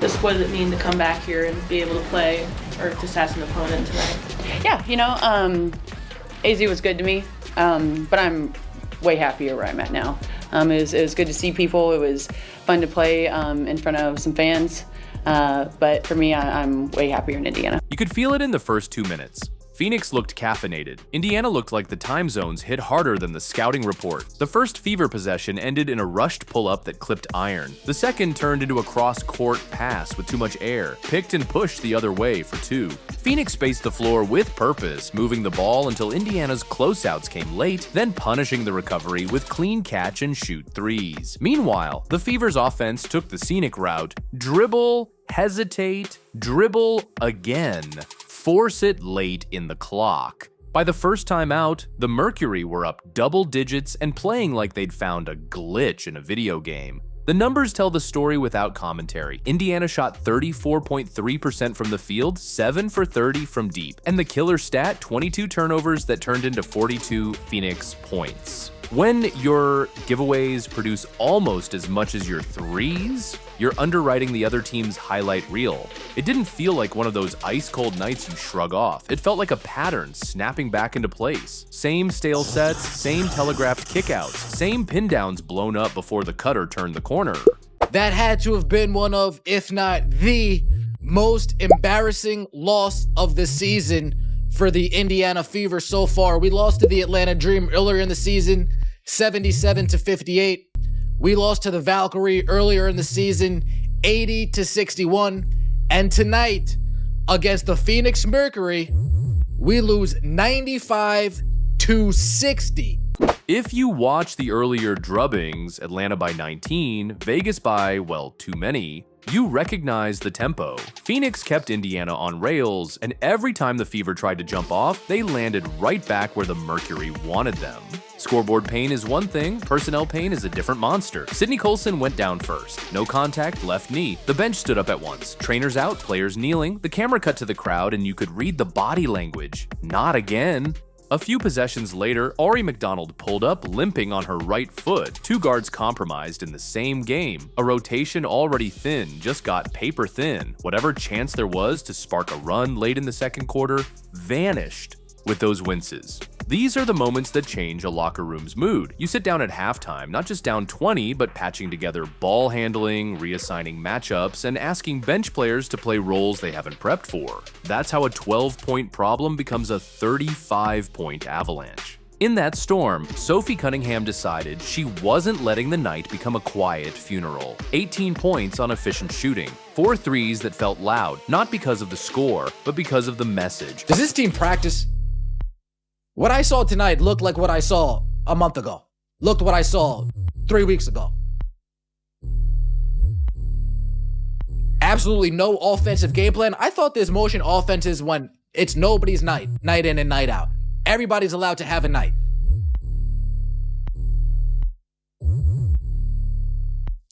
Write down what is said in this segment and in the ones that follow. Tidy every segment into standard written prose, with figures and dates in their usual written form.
Just what does it mean to come back here and be able to play or to sass an opponent tonight? Yeah, AZ was good to me, but I'm way happier where I'm at now. It was good to see people. It was fun to play in front of some fans. But for me, I'm way happier in Indiana. You could feel it in the first 2 minutes. Phoenix looked caffeinated. Indiana looked like the time zones hit harder than the scouting report. The first Fever possession ended in a rushed pull-up that clipped iron. The second turned into a cross-court pass with too much air, picked and pushed the other way for 2. Phoenix spaced the floor with purpose, moving the ball until Indiana's closeouts came late, then punishing the recovery with clean catch and shoot threes. Meanwhile, the Fever's offense took the scenic route: dribble, hesitate, dribble again. Force it late in the clock. By the first time out, the Mercury were up double digits and playing like they'd found a glitch in a video game. The numbers tell the story without commentary. Indiana shot 34.3% from the field, 7 for 30 from deep, and the killer stat, 22 turnovers that turned into 42 Phoenix points. When your giveaways produce almost as much as your threes, you're underwriting the other team's highlight reel. It didn't feel like one of those ice-cold nights you shrug off. It felt like a pattern snapping back into place. Same stale sets, same telegraphed kickouts, same pin downs blown up before the cutter turned the corner. That had to have been one of, if not the most embarrassing loss of the season for the Indiana Fever so far. We lost to the Atlanta Dream earlier in the season, 77-58. We lost to the Valkyrie earlier in the season, 80-61. And tonight, against the Phoenix Mercury, we lose 95-60. If you watch the earlier drubbings, Atlanta by 19, Vegas by, well, too many, you recognize the tempo. Phoenix kept Indiana on rails, and every time the Fever tried to jump off, they landed right back where the Mercury wanted them. Scoreboard pain is one thing, personnel pain is a different monster. Sidney Coulson went down first. No contact, left knee. The bench stood up at once. Trainers out, players kneeling. The camera cut to the crowd and you could read the body language. Not again. A few possessions later, Arie McDonald pulled up limping on her right foot. 2 guards compromised in the same game. A rotation already thin just got paper thin. Whatever chance there was to spark a run late in the second quarter vanished with those winces. These are the moments that change a locker room's mood. You sit down at halftime, not just down 20, but patching together ball handling, reassigning matchups, and asking bench players to play roles they haven't prepped for. That's how a 12-point problem becomes a 35-point avalanche. In that storm, Sophie Cunningham decided she wasn't letting the night become a quiet funeral. 18 points on efficient shooting. 4 threes that felt loud, not because of the score, but because of the message. Does this team practice? What I saw tonight looked like what I saw a month ago. Looked what I saw 3 weeks ago. Absolutely no offensive game plan. I thought this motion offense is when it's nobody's night, night in and night out. Everybody's allowed to have a night.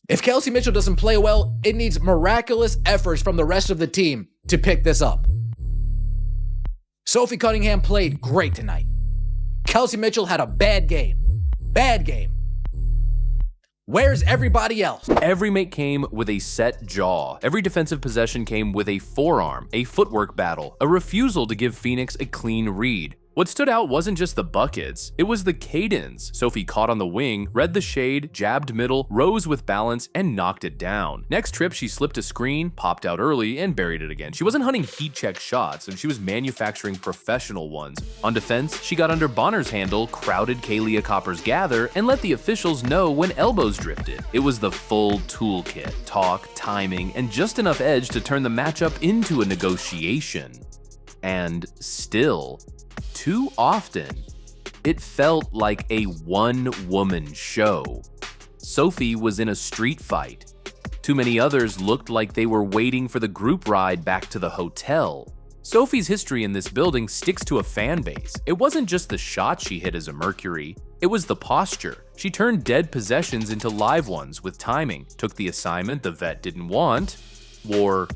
If Kelsey Mitchell doesn't play well, it needs miraculous efforts from the rest of the team to pick this up. Sophie Cunningham played great tonight. Kelsey Mitchell had a bad game. Bad game. Where's everybody else? Every make came with a set jaw. Every defensive possession came with a forearm, a footwork battle, a refusal to give Phoenix a clean read. What stood out wasn't just the buckets, it was the cadence. Sophie caught on the wing, read the shade, jabbed middle, rose with balance, and knocked it down. Next trip, she slipped a screen, popped out early, and buried it again. She wasn't hunting heat check shots, and she was manufacturing professional ones. On defense, she got under Bonner's handle, crowded Kalia Copper's gather, and let the officials know when elbows drifted. It was the full toolkit: talk, timing, and just enough edge to turn the matchup into a negotiation. And still, too often, it felt like a one-woman show. Sophie was in a street fight. Too many others looked like they were waiting for the group ride back to the hotel. Sophie's history in this building sticks to a fan base. It wasn't just the shot she hit as a Mercury, it was the posture. She turned dead possessions into live ones with timing, took the assignment the vet didn't want, wore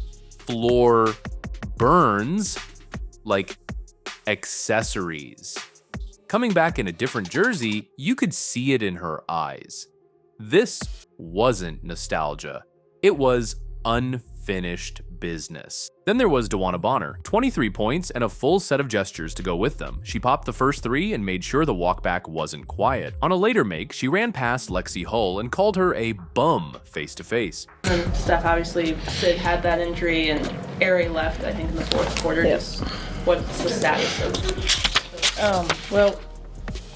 floor burns like accessories. Coming back in a different jersey, you could see it in her eyes. This wasn't nostalgia. It was unfinished finished business. Then there was DeWanna Bonner, 23 points and a full set of gestures to go with them. She popped the first 3 and made sure the walkback wasn't quiet. On a later make, she ran past Lexi Hull and called her a bum face-to-face. And Steph, obviously, Sid had that injury, and Arie left, I think, in the fourth quarter. Yes. What's the status of? Well,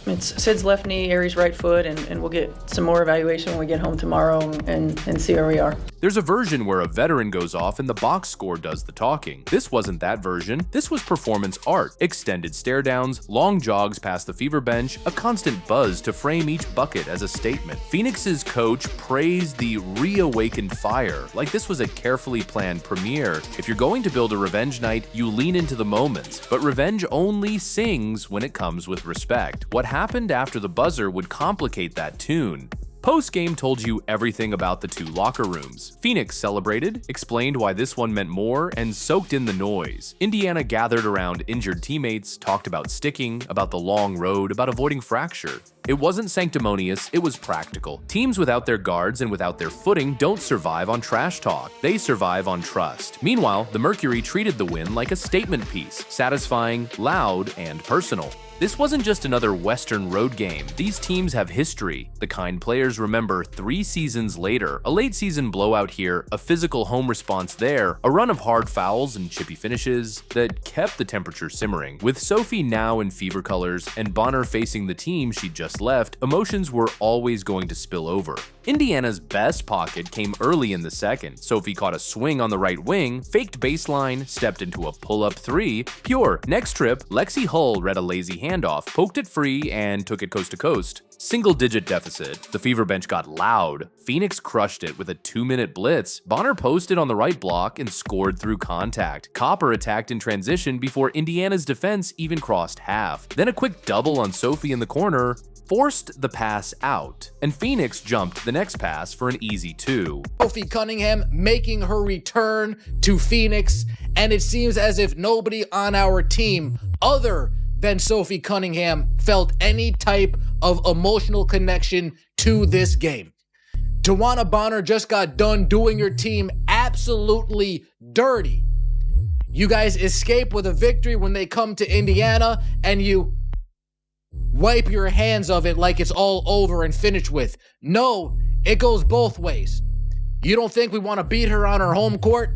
it's Sid's left knee, Arie's right foot, and we'll get some more evaluation when we get home tomorrow and see where we are. There's a version where a veteran goes off and the box score does the talking. This wasn't that version. This was performance art. Extended stare downs, long jogs past the Fever bench, a constant buzz to frame each bucket as a statement. Phoenix's coach praised the reawakened fire like this was a carefully planned premiere. If you're going to build a revenge night, you lean into the moments, but revenge only sings when it comes with respect. What happened after the buzzer would complicate that tune. Postgame told you everything about the 2 locker rooms. Phoenix celebrated, explained why this one meant more, and soaked in the noise. Indiana gathered around injured teammates, talked about sticking, about the long road, about avoiding fracture. It wasn't sanctimonious, it was practical. Teams without their guards and without their footing don't survive on trash talk. They survive on trust. Meanwhile, the Mercury treated the win like a statement piece, satisfying, loud, and personal. This wasn't just another Western road game. These teams have history, the kind players remember 3 seasons later. A late season blowout here, a physical home response there, a run of hard fouls and chippy finishes that kept the temperature simmering. With Sophie now in Fever colors and Bonner facing the team she'd just left, emotions were always going to spill over. Indiana's best pocket came early in the second. Sophie caught a swing on the right wing, faked baseline, stepped into a pull-up 3, pure. Next trip, Lexi Hull read a lazy handoff, poked it free, and took it coast to coast. Single-digit deficit. The Fever bench got loud. Phoenix crushed it with a 2-minute blitz. Bonner posted on the right block and scored through contact. Copper attacked in transition before Indiana's defense even crossed half. Then a quick double on Sophie in the corner forced the pass out, and Phoenix jumped the next pass for an easy 2. Sophie Cunningham making her return to Phoenix, and it seems as if nobody on our team other than Sophie Cunningham felt any type of emotional connection to this game. DeWanna Bonner just got done doing your team absolutely dirty. You guys escape with a victory when they come to Indiana, and you wipe your hands of it like it's all over and finished with. No, it goes both ways. You don't think we want to beat her on her home court?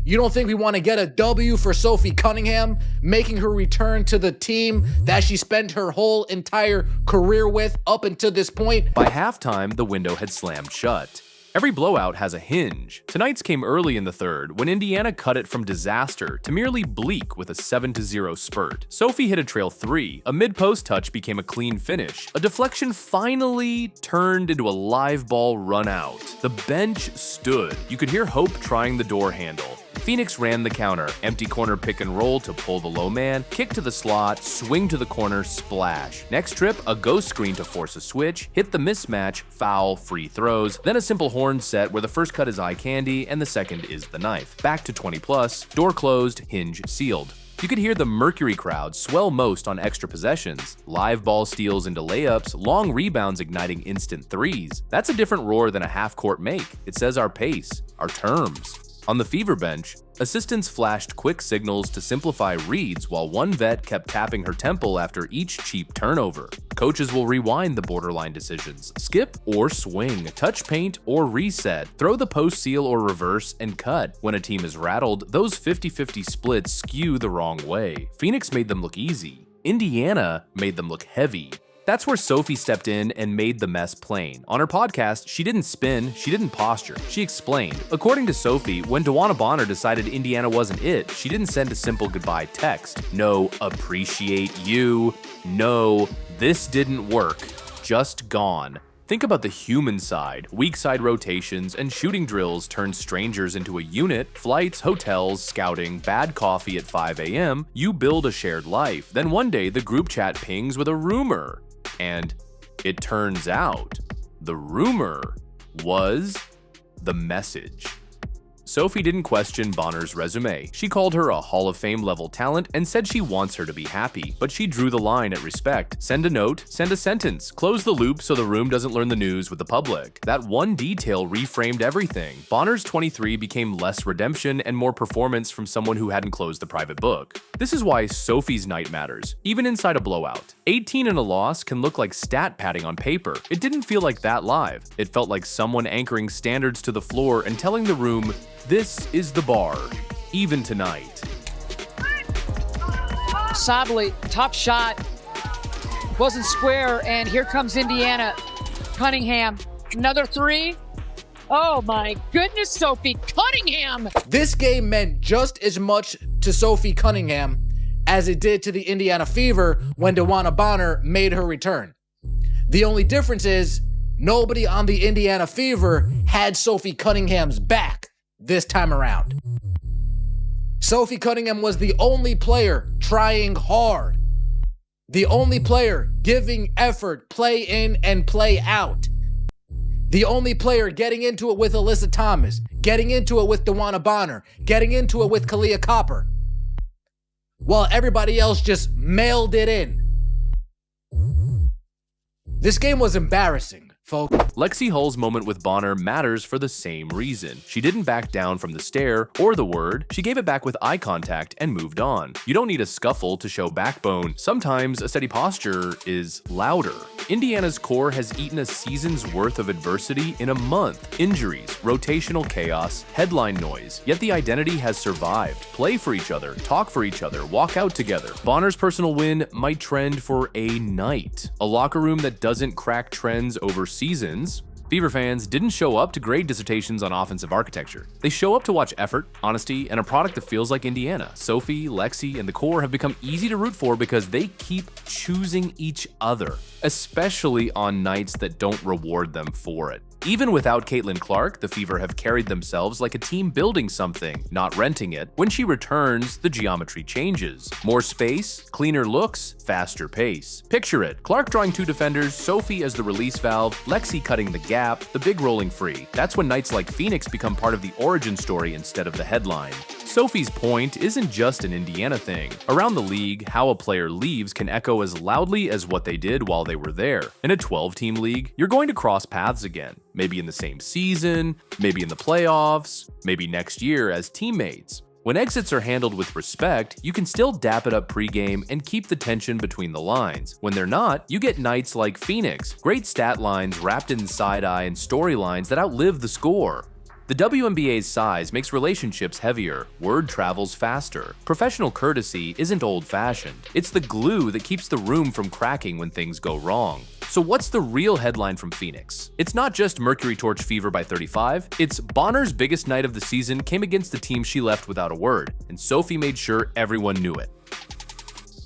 You don't think we want to get a W for Sophie Cunningham, making her return to the team that she spent her whole entire career with up until this point? By halftime, the window had slammed shut. Every blowout has a hinge. Tonight's came early in the third when Indiana cut it from disaster to merely bleak with a 7-0 spurt. Sophie hit a trail 3, a mid-post touch became a clean finish, a deflection finally turned into a live ball run out. The bench stood. You could hear Hope trying the door handle. Phoenix ran the counter, empty corner pick and roll to pull the low man, kick to the slot, swing to the corner, splash. Next trip, a ghost screen to force a switch, hit the mismatch, foul, free throws, then a simple horn set where the first cut is eye candy and the second is the knife. Back to 20 plus, door closed, hinge sealed. You could hear the Mercury crowd swell most on extra possessions. Live ball steals into layups, long rebounds igniting instant threes. That's a different roar than a half-court make. It says our pace, our terms. On the Fever bench, assistants flashed quick signals to simplify reads while one vet kept tapping her temple after each cheap turnover. Coaches will rewind the borderline decisions, skip or swing, touch paint or reset, throw the post seal or reverse, and cut. When a team is rattled, those 50-50 splits skew the wrong way. Phoenix made them look easy. Indiana made them look heavy. That's where Sophie stepped in and made the mess plain. On her podcast, she didn't spin, she didn't posture, she explained. According to Sophie, when DeWanna Bonner decided Indiana wasn't it, she didn't send a simple goodbye text. No, appreciate you. No, this didn't work. Just gone. Think about the human side. Weak side rotations and shooting drills turn strangers into a unit, flights, hotels, scouting, bad coffee at 5 a.m. You build a shared life. Then one day the group chat pings with a rumor. And it turns out the rumor was the message. Sophie didn't question Bonner's resume. She called her a Hall of Fame level talent and said she wants her to be happy, but she drew the line at respect. Send a note, send a sentence, close the loop so the room doesn't learn the news with the public. That one detail reframed everything. Bonner's 23 became less redemption and more performance from someone who hadn't closed the private book. This is why Sophie's night matters, even inside a blowout. 18 in a loss can look like stat padding on paper. It didn't feel like that live. It felt like someone anchoring standards to the floor and telling the room, this is the bar, even tonight. Sadly, top shot wasn't square, and here comes Indiana. Cunningham, another three. Oh my goodness, Sophie Cunningham! This game meant just as much to Sophie Cunningham as it did to the Indiana Fever when DeWanna Bonner made her return. The only difference is nobody on the Indiana Fever had Sophie Cunningham's back this time around. Sophie Cunningham was the only player trying hard. The only player giving effort, play in and play out. The only player getting into it with Alyssa Thomas, getting into it with DeWanna Bonner, getting into it with Kalia Copper, while everybody else just mailed it in. This game was embarrassing, folks. Lexi Hull's moment with Bonner matters for the same reason. She didn't back down from the stare or the word, she gave it back with eye contact and moved on. You don't need a scuffle to show backbone. Sometimes a steady posture is louder. Indiana's core has eaten a season's worth of adversity in a month. Injuries, rotational chaos, headline noise, yet the identity has survived. Play for each other, talk for each other, walk out together. Bonner's personal win might trend for a night. A locker room that doesn't crack trends over seasons. Fever fans didn't show up to grade dissertations on offensive architecture. They show up to watch effort, honesty, and a product that feels like Indiana. Sophie, Lexi, and the core have become easy to root for because they keep choosing each other, especially on nights that don't reward them for it. Even without Caitlin Clark, the Fever have carried themselves like a team building something, not renting it. When she returns, the geometry changes. More space, cleaner looks, faster pace. Picture it, Clark drawing two defenders, Sophie as the release valve, Lexi cutting the gap, the big rolling free. That's when nights like Phoenix become part of the origin story instead of the headline. Sophie's point isn't just an Indiana thing. Around the league, how a player leaves can echo as loudly as what they did while they were there. In a 12-team league, you're going to cross paths again. Maybe in the same season, maybe in the playoffs, maybe next year as teammates. When exits are handled with respect, you can still dap it up pregame and keep the tension between the lines. When they're not, you get nights like Phoenix, great stat lines wrapped in side-eye and storylines that outlive the score. The WNBA's size makes relationships heavier, word travels faster. Professional courtesy isn't old-fashioned. It's the glue that keeps the room from cracking when things go wrong. So what's the real headline from Phoenix? It's not just Mercury torched Fever by 35, it's Bonner's biggest night of the season came against the team she left without a word, and Sophie made sure everyone knew it.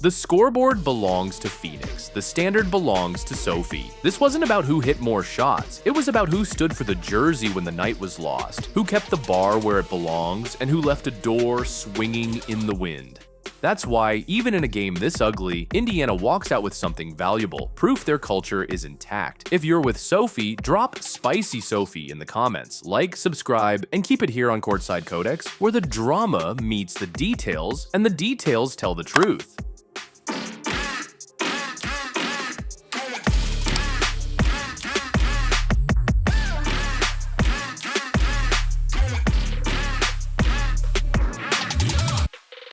The scoreboard belongs to Phoenix. The standard belongs to Sophie. This wasn't about who hit more shots. It was about who stood for the jersey when the night was lost, who kept the bar where it belongs, and who left a door swinging in the wind. That's why, even in a game this ugly, Indiana walks out with something valuable, proof their culture is intact. If you're with Sophie, drop Spicy Sophie in the comments. Like, subscribe, and keep it here on Courtside Codex, where the drama meets the details, and the details tell the truth.